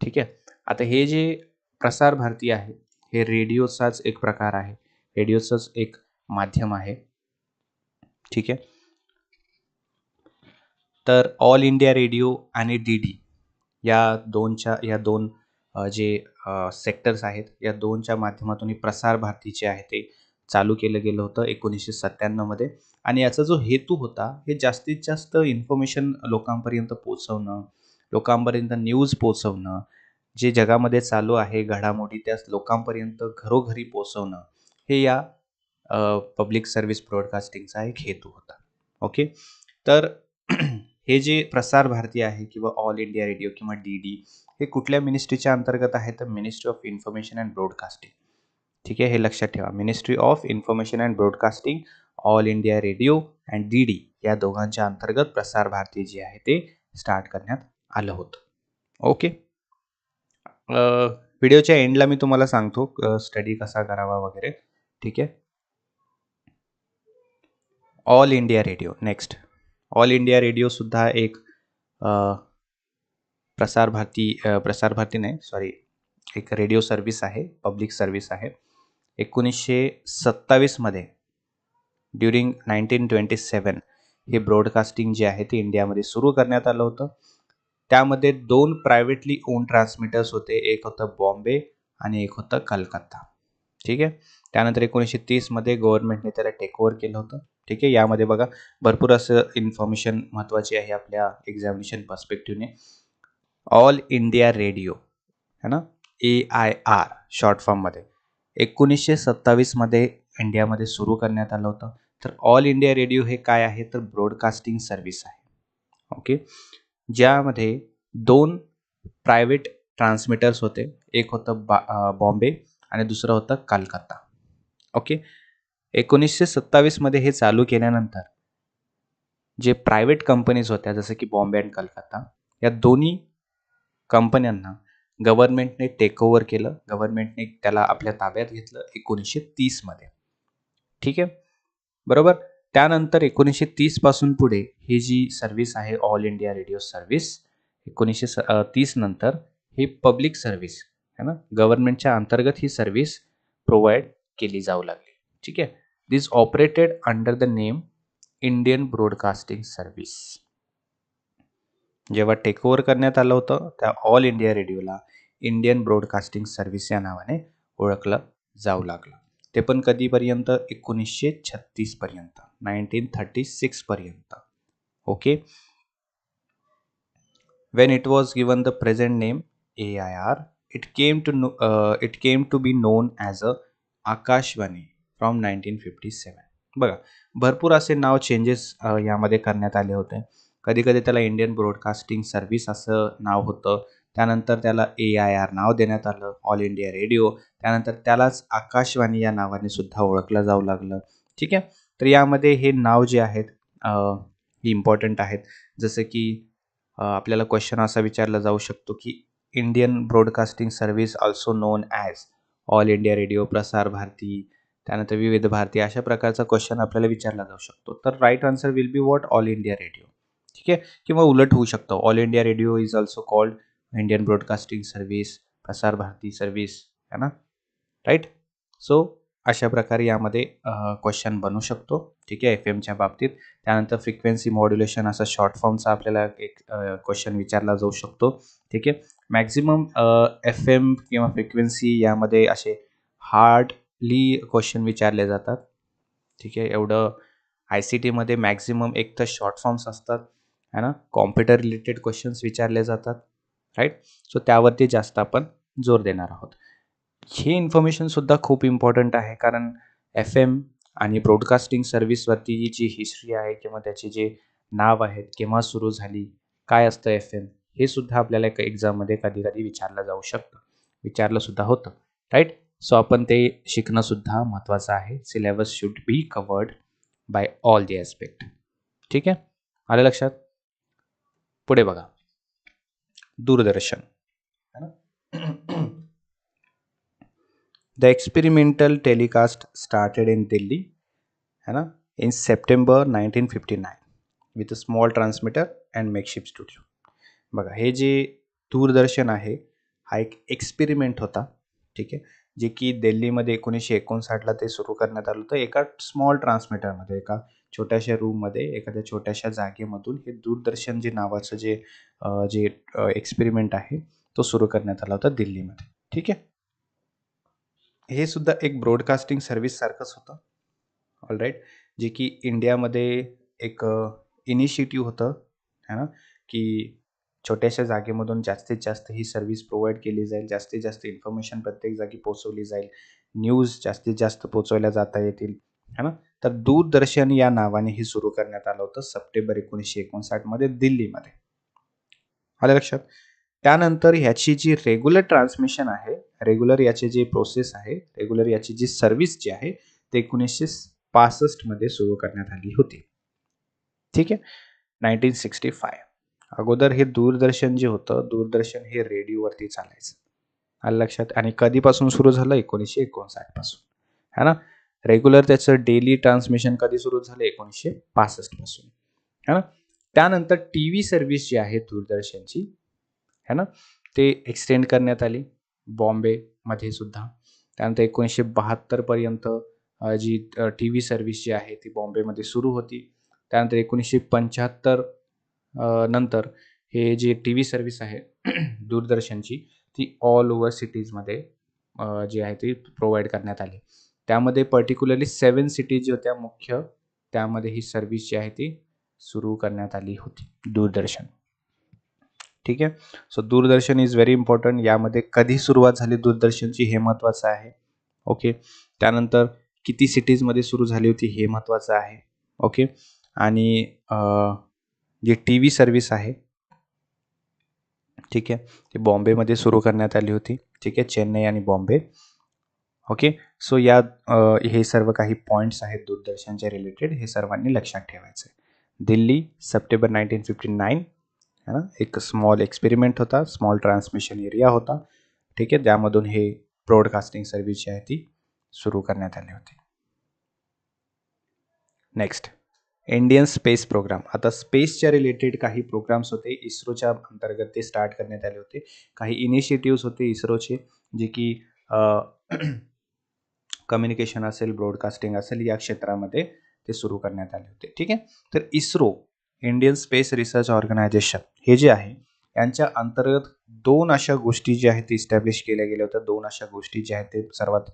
ठीक आहे. आता हे जे प्रसार भारती आहे हे रेडिओचाच एक प्रकार आहे, रेडिओचंच एक माध्यम आहे. ठीक आहे. तर ऑल इंडिया रेडिओ आणि DD या दोन जे सेक्टर्स आहेत या दोनच्या माध्यमातून ही प्रसार भारतीचे आहे ते चालू केलं गेलं होतं 1997 मध्ये. आणि याचा जो हेतू होता हे जास्तीत जास्त इन्फॉर्मेशन लोकांपर्यंत पोहोचवणं, लोकांपर्यंत न्यूज पोहोचवणं, जे जगामध्ये चालू आहे घडामोडी त्या लोकांपर्यंत घरोघरी पोहोचवणं, हे या पब्लिक सर्व्हिस ब्रॉडकास्टिंगचा एक हेतू होता. ओके. तर हे जे प्रसार भारती आहे किंवा ऑल इंडिया रेडिओ किंवा DD हे कुठल्या मिनिस्ट्रीच्या अंतर्गत आहे तर ministry of information and broadcasting. ठीक आहे, हे लक्षात ठेवा. Ministry of information and broadcasting, all India radio and DD या दोघांच्या अंतर्गत प्रसार भारती जे आहे ते स्टार्ट करण्यात आलं होतं. ओके. व्हिडिओच्या एंडला मी तुम्हाला सांगतो स्टडी कसा करावा वगैरे. ठीक आहे. All India radio. Next, all India radio सुद्धा एक प्रसार भारती नाही सॉरी, एक रेडिओ सर्व्हिस आहे, पब्लिक सर्व्हिस आहे. 1927 मध्ये ड्युरिंग 1927 हे ब्रॉडकास्टिंग जे आहे ते इंडियामध्ये सुरू करण्यात आलं होतं. त्यामध्ये 2 प्रायव्हेटली ओन ट्रान्समिटर्स होते, एक होतं बॉम्बे आणि एक होतं कलकत्ता. ठीक आहे. त्यानंतर 1930 मध्ये गव्हर्नमेंटने त्याला टेक ओव्हर केलं होतं. ठीक आहे. यामध्ये बघा भरपूर असं इन्फॉर्मेशन महत्त्वाची आहे आपल्या एक्झामिनेशन पर्स्पेक्टिव्हने. ऑल इंडिया रेडिओ है ना, AIR शॉर्ट फॉर्ममध्ये 1927 मध्ये इंडियामध्ये सुरू करण्यात आलं होतं. तर ऑल इंडिया रेडिओ हे काय आहे तर ब्रॉडकास्टिंग सर्व्हिस आहे. ओके. ज्यामध्ये 2 प्रायव्हेट ट्रान्समिटर्स होते, एक होतं बॉम्बे आणि दुसरं होतं कलकत्ता. ओके. 1927 मध्ये हे चालू केल्यानंतर जे प्रायव्हेट कंपनीज होत्या जसं की बॉम्बे आणि कलकत्ता या दोन्ही कंपन्यांना गव्हर्नमेंटने टेक ओव्हर केलं, गव्हर्नमेंटने त्याला आपल्या ताब्यात घेतलं 1930 मध्ये. ठीक आहे, बरोबर. त्यानंतर 1930 पासून पुढे ही जी सर्व्हिस आहे ऑल इंडिया रेडिओ सर्व्हिस 1930 नंतर ही पब्लिक सर्व्हिस है ना, गव्हर्नमेंटच्या अंतर्गत ही सर्व्हिस प्रोव्हाइड केली जाऊ लागली. ठीक आहे. This operated under the name Indian broadcasting service. जेव्हा टेक ओव्हर करण्यात आलं होतं त्या ऑल इंडिया रेडिओला इंडियन ब्रॉडकास्टिंग सर्व्हिस या नावाने ओळखलं जाऊ लागलं. ते पण कधीपर्यंत 1936 पर्यंत, 1936 पर्यंत. Okay. When it was given the present name AIR, it came to be known as a Akashvani from 1957. बघा भरपूर असे नाव चेंजेस यामध्ये करण्यात आले होते. कधी कधी त्याला इंडियन ब्रॉडकास्टिंग सर्व्हिस असं नाव होतं, त्यानंतर त्याला AIR नाव देण्यात आलं, ऑल इंडिया रेडिओ. त्यानंतर त्यालाच आकाशवाणी या नावाने सुद्धा ओळखलं जाऊ लागलं. ठीक आहे. तर यामध्ये हे नाव जे आहेत हे इम्पॉर्टंट आहेत. जसं की आपल्याला क्वेश्चन असा विचारला जाऊ शकतो की Indian broadcasting service also non as all India radio, Prasar Bharati, त्यानंतर विविध भारती, अशा प्रकारचा क्वेश्चन आपल्याला विचारला जाऊ शकतो. तर right answer will be what all India radio. ठीक आहे. किंवा उलट होऊ शकतं, all India radio is also called Indian broadcasting service, Prasar Bharati service है ना, राईट. सो अशा प्रकारे यामध्ये क्वेश्चन बनू शकतो. ठीक आहे, FM बाबतीत. त्यानंतर फ्रिक्वेन्सी मॉड्युलेशन असा शॉर्ट फॉर्मचा आपल्याला एक क्वेश्चन विचारला जाऊ शकतो. ठीक आहे. मॅक्झिमम FM किंवा फ्रिक्वेन्सी यामध्ये असे हार्डली क्वेश्चन विचारले जातात. ठीक आहे. एवढं ICT मध्ये मॅक्झिमम एक तर शॉर्ट फॉर्म्स असतात है ना, कॉम्प्युटर रिलेटेड क्वेश्चन्स विचारले जातात, राईट. सो त्यावरती जास्त आपण जोर देणार आहोत. हे इन्फॉर्मेशन सुद्धा खूप इम्पॉर्टंट आहे, कारण FM आणि ब्रॉडकास्टिंग सर्व्हिसवरती जी हिस्ट्री आहे किंवा त्याचे जे नाव आहेत, केव्हा सुरू झाली, काय असतं FM, हे सुद्धा आपल्याला एका एक्झाममध्ये कधी कधी विचारलं जाऊ शकतं, विचारलं सुद्धा होतं, राईट. सो आपण ते शिकणं सुद्धा महत्त्वाचं आहे. Syllabus should be covered by all the aspect. ठीक आहे, आलं लक्षात. पुढे बघा, दूरदर्शन है ना. The experimental telecast started in Delhi है ना in September 1959 with a small transmitter and makeshift studio. बघा, हे जे दूरदर्शन आहे हा एक एक्सपेरिमेंट होता, ठीक आहे, जे की दिल्लीमध्ये 1959ला ते सुरू करण्यात आलं होतं. एका स्मॉल ट्रान्समीटरमध्ये, एका छोट्याशा रूममध्ये, एखाद्या छोट्याशा जागेमधून हे दूरदर्शन जे नावाचं जे एक्सपेरिमेंट आहे तो सुरू करण्यात आला होता दिल्लीमध्ये. ठीक आहे, हे सुद्धा एक ब्रॉडकास्टिंग सर्व्हिस सारखंच होतं. ऑल राईट, जे की इंडियामध्ये एक इनिशिएटिव्ह होतं है ना, की छोट्याशा जागेमधून जास्तीत जास्त ही सर्व्हिस प्रोव्हाइड केली जाईल, जास्तीत जास्त इन्फॉर्मेशन प्रत्येक जागी पोहोचवली जाईल, न्यूज जास्तीत जास्त पोहोचवल्या जाता येतील है ना. तर दूरदर्शन या नावाने ही सुरू करण्यात आलं होतं सप्टेंबर 1959 मध्ये दिल्लीमध्ये. आलं लक्षात. त्यानंतर ह्याची जी रेग्युलर ट्रान्समिशन आहे, रेग्युलर याची जी प्रोसेस आहे, रेग्युलर याची जी सर्व्हिस जी आहे ते 1965 मध्ये सुरू करण्यात आली होती. ठीक आहे, 1965. अगोदर हे दूरदर्शन जे होतं, दूरदर्शन हे रेडिओवरती चालायचं. आलं लक्षात. आणि कधीपासून सुरू झालं? 1959 पासून है ना. रेग्युलर त्याचं डेली ट्रान्समिशन कधी सुरू झालं? 1965 पासून है ना. त्यानंतर टी व्ही सर्व्हिस जी आहे दूरदर्शनची है ना, ते एक्सटेंड करण्यात आली बॉम्बेमध्ये सुद्धा. त्यानंतर 1972 पर्यंत जी टी व्ही सर्व्हिस जी आहे ती बॉम्बेमध्ये सुरू होती. त्यानंतर 1975 नंतर हे जे टी व्ही सर्व्हिस आहे दूरदर्शनची ती ऑल ओव्हर सिटीजमध्ये जी आहे ती प्रोव्हाइड करण्यात आली. त्यामध्ये पर्टिक्युलरली 7 सिटीज जी होत्या मुख्य, त्यामध्ये ही सर्व्हिस जी आहे ती सुरू करण्यात आली होती, दूरदर्शन. ठीक आहे, so Doordarshan is very important. यामध्ये कधी सुरुवात झाली दूरदर्शनची हे महत्त्वाचं आहे. ओके, त्यानंतर किती सिटीजमध्ये सुरू झाली होती हे महत्त्वाचं आहे. ओके, आणि जी टी व्ही सर्व्हिस आहे, ठीक आहे, ती बॉम्बेमध्ये सुरू करण्यात आली होती. ठीक आहे, चेन्नई आणि बॉम्बे. ओके, सो या हे सर्व काही पॉईंट्स आहेत दूरदर्शनच्या रिलेटेड, हे सर्वांनी लक्षात ठेवायचं आहे. दिल्ली, सप्टेंबर 1959 है ना, एक स्मॉल एक्सपेरिमेंट होता, स्मॉल ट्रान्समिशन एरिया होता. ठीक आहे, त्यामधून हे ब्रॉडकास्टिंग सर्व्हिस जी आहे ती सुरू करण्यात आली होती. Next, Indian space program. आता स्पेसच्या रिलेटेड काही प्रोग्राम्स होते, इस्रोच्या अंतर्गत ते स्टार्ट करण्यात आले होते. काही इनिशिएटिव्स होते इस्रोचे, जे की कम्युनिकेशन असेल, ब्रॉडकास्टिंग असेल, या क्षेत्रामध्ये ते सुरू करण्यात आले होते. ठीक आहे, तर ISRO, Indian space research organisation, हे जे आहे यांच्या अंतर्गत 2 अशा गोष्टी ज्या आहेत ते इस्टॅब्लिश केल्या गेल्या होत्या. 2 अशा गोष्टी ज्या आहेत ते सर्वात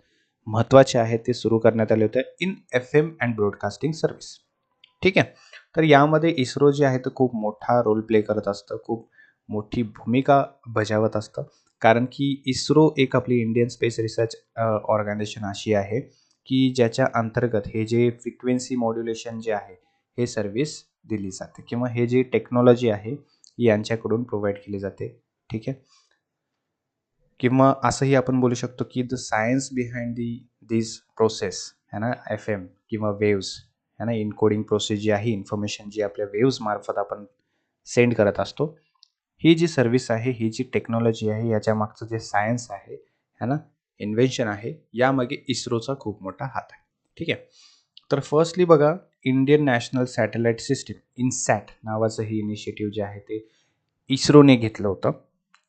महत्त्वाच्या आहेत, ते सुरू करण्यात आले होते in FM and broadcasting service. ठीक आहे, तर यामध्ये इस्रो जे आहे ते खूप मोठा रोल प्ले करत असतं, खूप मोठी भूमिका बजावत असतं. कारण की इस्रो एक आपली इंडियन स्पेस रिसर्च ऑर्गनायझेशन अशी आहे की ज्याच्या अंतर्गत हे जे फ्रिक्वेन्सी मॉड्युलेशन जे आहे हे सर्व्हिस दिली जाते, किंवा हे जे टेक्नॉलॉजी आहे यांच्याकडून प्रोव्हाइड केली जाते. ठीक आहे, किंवा असंही आपण बोलू शकतो की the science behind this process है ना, FM किंवा वेव्स है ना, इनकोडिंग प्रोसेस जी आहे, इन्फॉर्मेशन जी आपल्या वेव्स मार्फत आपण सेंड करत असतो, ही जी सर्व्हिस आहे, ही जी टेक्नॉलॉजी आहे, याच्या मागचं जे सायन्स आहे है ना, इन्व्हेन्शन आहे, यामागे इस्रोचा खूप मोठा हात आहे. ठीक आहे, तर फर्स्टली बघा, Indian national satellite system, INSAT नावाचं हे इनिशिएटिव्ह जे आहे ते इस्रोने घेतलं होतं,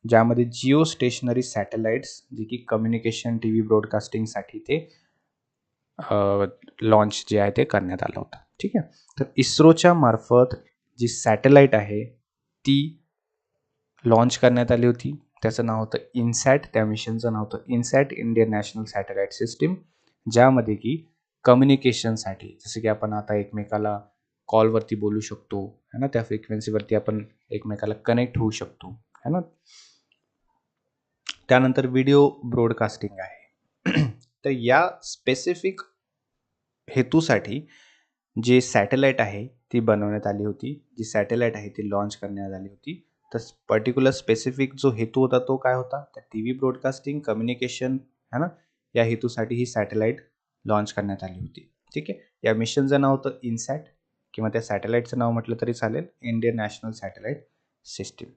ज्यामध्ये जिओ स्टेशनरी सॅटेलाइट्स, जे की कम्युनिकेशन, टी व्ही ब्रॉडकास्टिंगसाठी ते लॉन्च जे आहे ते करण्यात आलं होतं. ठीक आहे, तर इस्रोच्या मार्फत जी सॅटेलाइट आहे ती लॉन्च करण्यात आली होती. त्याचं नाव होतं इनसॅट. त्या मिशनचं नाव होतं INSAT, Indian national satellite system, ज्यामध्ये की कम्युनिकेशनसाठी, जसं की आपण आता एकमेकाला कॉलवरती बोलू शकतो है ना, त्या फ्रिक्वेन्सीवरती आपण एकमेकाला कनेक्ट होऊ शकतो है ना. त्यानंतर व्हिडिओ ब्रॉडकास्टिंग आहे. तर या स्पेसिफिक हेतूसाठी जे सॅटेलाइट आहे ती बनवण्यात आली होती, जी सॅटेलाइट आहे ती लॉन्च करण्यात आली होती. तर पर्टिक्युलर स्पेसिफिक जो हेतू होता तो काय होता, तर टीव्ही ब्रॉडकास्टिंग, कम्युनिकेशन है ना, या हेतूसाठी ही सॅटेलाइट लॉन्च करण्यात आली होती. ठीक आहे. या मिशनचं नाव होतं इनसॅट किंवा त्या सॅटेलाइटचं नाव म्हटलं तरी चालेल, इंडियन नॅशनल सॅटेलाइट सिस्टीम.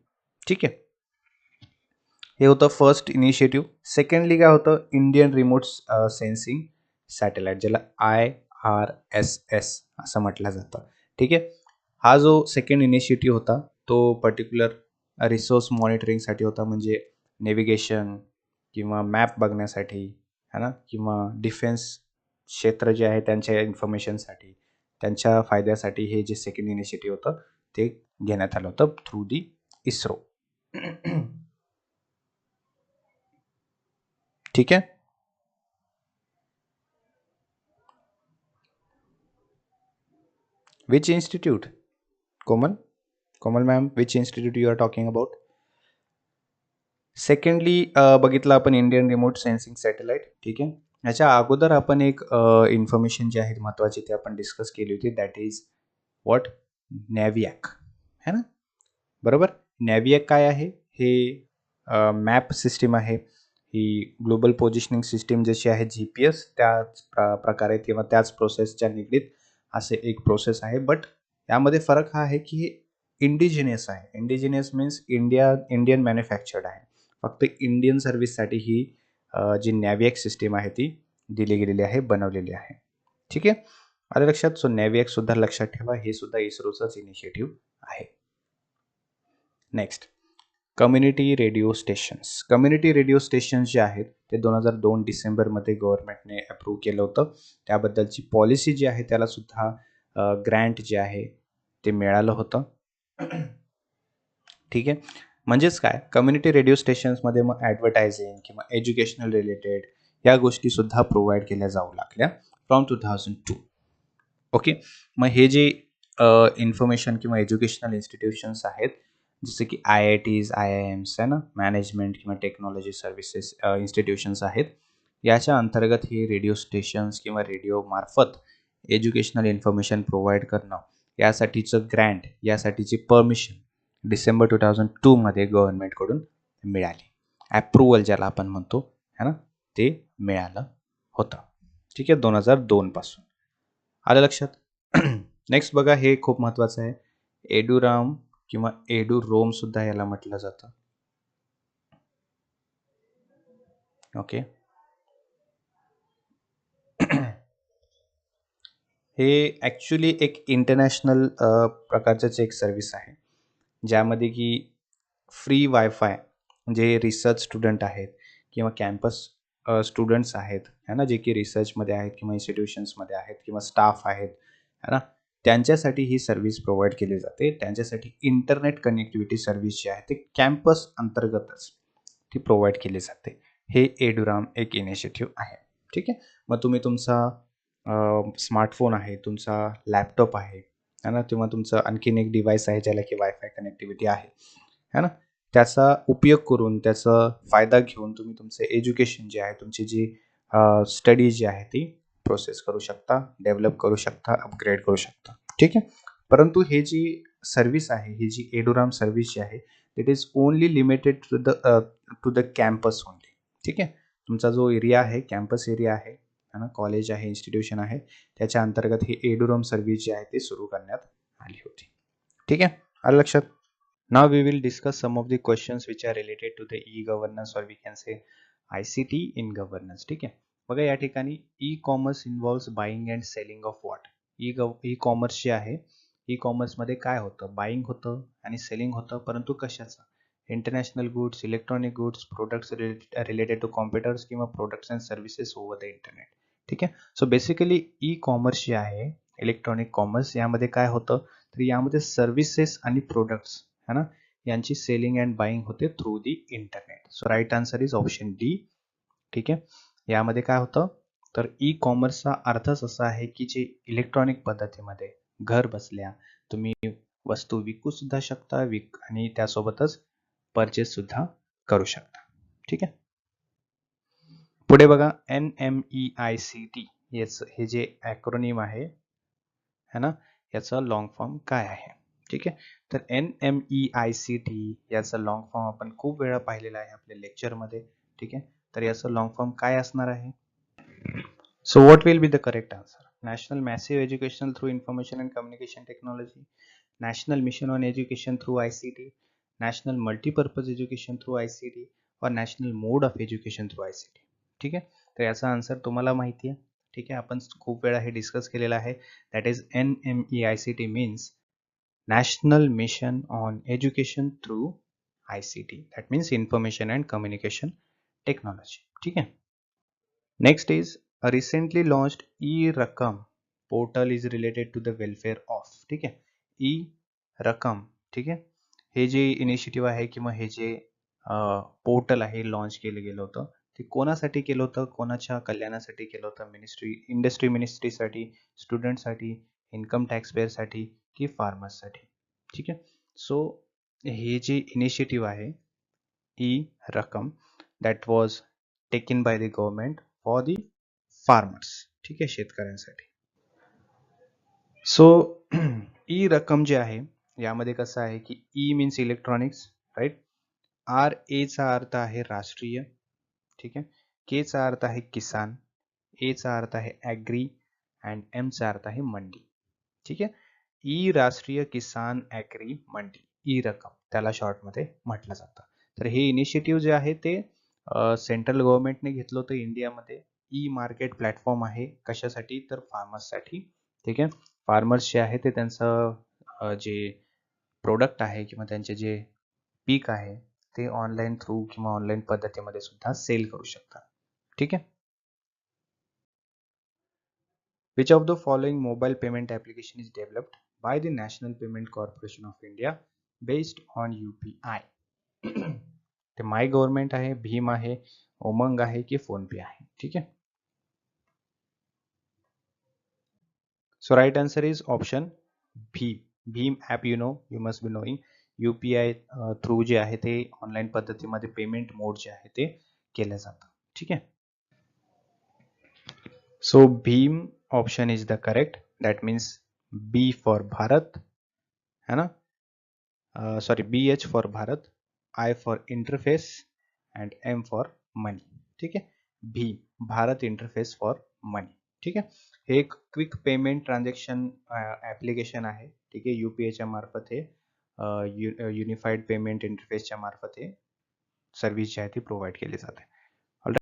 ठीक आहे. हे होतं फर्स्ट इनिशिएटिव्ह. सेकंडली काय होतं, इंडियन रिमोट सेन्सिंग सॅटेलाइट, ज्याला IRSS असं म्हटलं जातं. ठीक आहे. हा जो सेकंड इनिशिएटिव्ह होता तो पर्टिक्युलर रिसोर्स मॉनिटरिंगसाठी होता, म्हणजे नेव्हिगेशन किंवा मॅप बघण्यासाठी है ना, किंवा डिफेन्स क्षेत्र जे आहे त्यांच्या इन्फॉर्मेशनसाठी, त्यांच्या फायद्यासाठी हे जे सेकंड इनिशिएटिव्ह होतं ते घेण्यात आलं होतं थ्रू दी इस्रो. ठीक आहे. Which institute? Komal? Komal ma'am, which institute you are talking about? Secondly बघितलं आपण इंडियन रिमोट सेन्सिंग सॅटेलाइट. ठीक आहे. याच्या अगोदर आपण एक इन्फॉर्मेशन जी आहे महत्त्वाची ते आपण डिस्कस केली होती, दॅट इज व्हॉट, नॅव्हियाक है ना, बरोबर. नॅव्हियाक काय आहे, हे मॅप सिस्टीम आहे. ही ग्लोबल पोझिशनिंग सिस्टीम जशी आहे GPS त्याच प्रकारे किंवा त्याच प्रोसेसच्या निगडीत असे एक प्रोसेस आहे. बट यामध्ये फरक हा आहे की हे इंडिजिनियस आहे. इंडिजिनियस मीन्स इंडियन मॅन्युफॅक्चर्ड आहे. फक्त इंडियन सर्व्हिससाठी ही जी नॅव्हियाक सिस्टीम आहे ती दिली गेलेली आहे, बनवलेली आहे. ठीक आहे. आलं लक्षात. सो नॅव्हियाक सुद्धा लक्षात ठेवा, हे सुद्धा इस्रोचंच इनिशिएटिव्ह आहे. Next, community radio stations. Community radio stations जे आहेत ते 2002 डिसेंबरमध्ये गव्हर्नमेंटने अप्रूव्ह केलं होतं. त्याबद्दलची पॉलिसी जी आहे त्याला सुद्धा ग्रँट जे आहे ते मिळालं होतं. ठीक आहे. म्हणजेच काय, कम्युनिटी रेडिओ स्टेशन्समध्ये मग ॲडव्हर्टायझिंग किंवा एज्युकेशनल रिलेटेड या गोष्टी सुद्धा प्रोव्हाइड केल्या जाऊ लागल्या फ्रॉम 2002. ओके. मग हे जे इन्फॉर्मेशन किंवा एज्युकेशनल इन्स्टिट्यूशन्स आहेत, जसे की IITs, IIMs आहे ना, मॅनेजमेंट किंवा टेक्नॉलॉजी सर्व्हिसेस इन्स्टिट्यूशन्स आहेत, याच्या अंतर्गत हे रेडिओ स्टेशन्स किंवा रेडिओ मार्फत एज्युकेशनल इन्फॉर्मेशन प्रोव्हाइड करणं, यासाठीचं ग्रँट, यासाठीची परमिशन डिसेंबर 2002 मध्ये गव्हर्नमेंटकडून मिळाली. ॲप्रुव्हल ज्याला आपण म्हणतो है ना, ते मिळालं होतं. ठीक आहे, 2002 पासून. आलं लक्षात. नेक्स्ट बघा, हे खूप महत्वाचं आहे. एडुराम किंवा एडुरोम सुद्धा याला म्हटलं जातं. ओके. हे ॲक्च्युली एक इंटरनॅशनल प्रकारचंच एक सर्व्हिस आहे, ज्यामध्ये की फ्री वायफाय, जे रिसर्च स्टुडंट आहेत किंवा कॅम्पस स्टुडंट्स आहेत है ना, जे की रिसर्चमध्ये आहेत किंवा इन्स्टिट्यूशन्समध्ये आहेत किंवा स्टाफ आहेत है ना, त्यांच्यासाठी ही सर्व्हिस प्रोव्हाइड केली जाते. त्यांच्यासाठी इंटरनेट कनेक्टिव्हिटी सर्व्हिस जी आहे ते कॅम्पस अंतर्गतच ती प्रोव्हाइड केली जाते. हे एडुराम एक इनिशिएटिव्ह आहे. ठीक आहे. मग तुम्ही तुमचा स्मार्टफोन आहे, तुमचा लॅपटॉप आहे है ना, किंवा तुमचं आणखीन एक डिव्हाइस आहे ज्याला की वायफाय कनेक्टिव्हिटी आहे है ना, त्याचा उपयोग करून, त्याचा फायदा घेऊन तुम्ही तुमचं एज्युकेशन जे आहे, तुमची जी स्टडी जी आहे ती प्रोसेस करू शकता, डेव्हलप करू शकता, अपग्रेड करू शकता. ठीक आहे. परंतु हे जी सर्व्हिस आहे, ही जी एडुराम सर्व्हिस जी आहे, it is only limited to the campus only. ठीक आहे. तुमचा जो एरिया आहे, कॅम्पस एरिया आहे ना, कॉलेज आहे, इन्स्टिट्यूशन आहे, त्याच्या अंतर्गत ही एडुराम सर्व्हिस जी आहे ती सुरू करण्यात आली होती. ठीक आहे. आलं लक्षात. Now we will discuss some of the questions which are related to the e-governance, or we can say ICT in governance. ठीक आहे. बघा या ठिकाणी e-commerce involves buying and selling of what. E-commerce जे आहे, ई-कॉमर्स मध्ये काय होतं, बाईंग होतं आणि सेलिंग होतं, परंतु कशाचं, international goods, electronic goods, products related to computers किंवा products and services over the internet. ठीक आहे. सो बेसिकली ई कॉमर्स जे आहे, इलेक्ट्रॉनिक कॉमर्स, यामध्ये काय होतं, तर यामध्ये सर्व्हिसेस आणि प्रोडक्ट्स है ना, यांची सेलिंग अँड बाईंग होते through the internet. So right answer is option D. ठीक आहे. यामध्ये काय होतं, तर ई कॉमर्सचा अर्थच असा आहे की जे इलेक्ट्रॉनिक पद्धतीमध्ये घर बसल्या तुम्ही वस्तू विकू सुद्धा शकता, आणि त्यासोबतच परचेस सुद्धा करू शकता. ठीक आहे. पुढे बघा, NMEICT हे जे ॲक्रोनिम आहे है ना, याचा लॉंग फॉर्म काय आहे. ठीक आहे. तर NMEICT याचा लॉंग फॉर्म आपण खूप वेळा पाहिलेला आहे आपल्या लेक्चरमध्ये. ठीक आहे. तर याचं लॉंग फॉर्म काय असणार आहे. So what will be the correct answer? National Massive Educational through Information and Communication Technology, National Mission on Education through ICT, National Multipurpose Education through ICT or National Mode of Education through ICT. ठीक आहे. तर याचा answer तुम्हाला माहिती आहे. ठीक आहे. आपण खूप वेळा हे डिस्कस केलेलं आहे. That is NMEICT means National Mission on Education through ICT. That means Information and Communication Technology. ठीक आहे. Next is a recently launched e-Rakam portal is related to the welfare of. ठीक आहे. e-Rakam. ठीक आहे. हे जे इनिशिएटिव्ह आहे किंवा हे जे पोर्टल आहे लॉन्च केलं गेलं होतं ते कोणासाठी केलं होतं, कोणाच्या कल्याणासाठी केलं होतं, इंडस्ट्री मिनिस्ट्रीसाठी, स्टुडंटसाठी, इन्कम टॅक्स पेअरसाठी की फार्मर्ससाठी. ठीक आहे. सो हे जे इनिशिएटिव्ह आहे e-Rakam that was taken by the government for the farmers. ठीक आहे, शेतकऱ्यांसाठी. सो e-Rakam जे आहे यामध्ये कसं आहे की E means electronics, right. RA चा अर्थ आहे राष्ट्रीय. ठीक आहे. के चा अर्थ आहे किसान, ए चा अर्थ आहे ॲग्री अँड एम चा अर्थ आहे मंडी. ठीक आहे. ई राष्ट्रीय किसान ॲग्री मंडी, e-Rakam त्याला शॉर्टमध्ये म्हटलं जातं. तर हे इनिशिएटिव्ह जे आहे ते सेंट्रल गव्हर्नमेंटने घेतलं होतं इंडियामध्ये. ई मार्केट प्लॅटफॉर्म आहे कशासाठी, तर फार्मर्ससाठी. ठीक आहे. फार्मर्स जे आहे ते त्यांचं जे प्रोडक्ट आहे किंवा त्यांचे जे पीक आहे ते ऑनलाईन थ्रू किंवा ऑनलाईन पद्धतीमध्ये सुद्धा सेल करू शकतात. ठीक आहे. Which of the following mobile payment application is developed by the National Payment Corporation of India based on UPI? ते माय गव्हर्नमेंट आहे, भीम आहे, उमंग आहे की फोन पे आहे. ठीक आहे. So right answer is option B. Bhim app you must be knowing. UPI through जे आहे ते ऑनलाईन पद्धतीमध्ये पेमेंट मोड जे आहे ते केलं जातं. ठीक आहे. So Bhim option is the correct. That means B for Bharat है ना. Sorry BH for Bharat, I for interface and M for money. ठीक आहे. भीम भारत इंटरफेस फॉर मनी. ठीक आहे. हे एक क्विक पेमेंट ट्रान्झॅक्शन ॲप्लिकेशन आहे. ठीक आहे. UPIच्या मार्फत हे युनिफाईड पेमेंट इंटरफेसच्या मार्फत हे सर्व्हिस जी आहे ती प्रोव्हाइड केली जाते.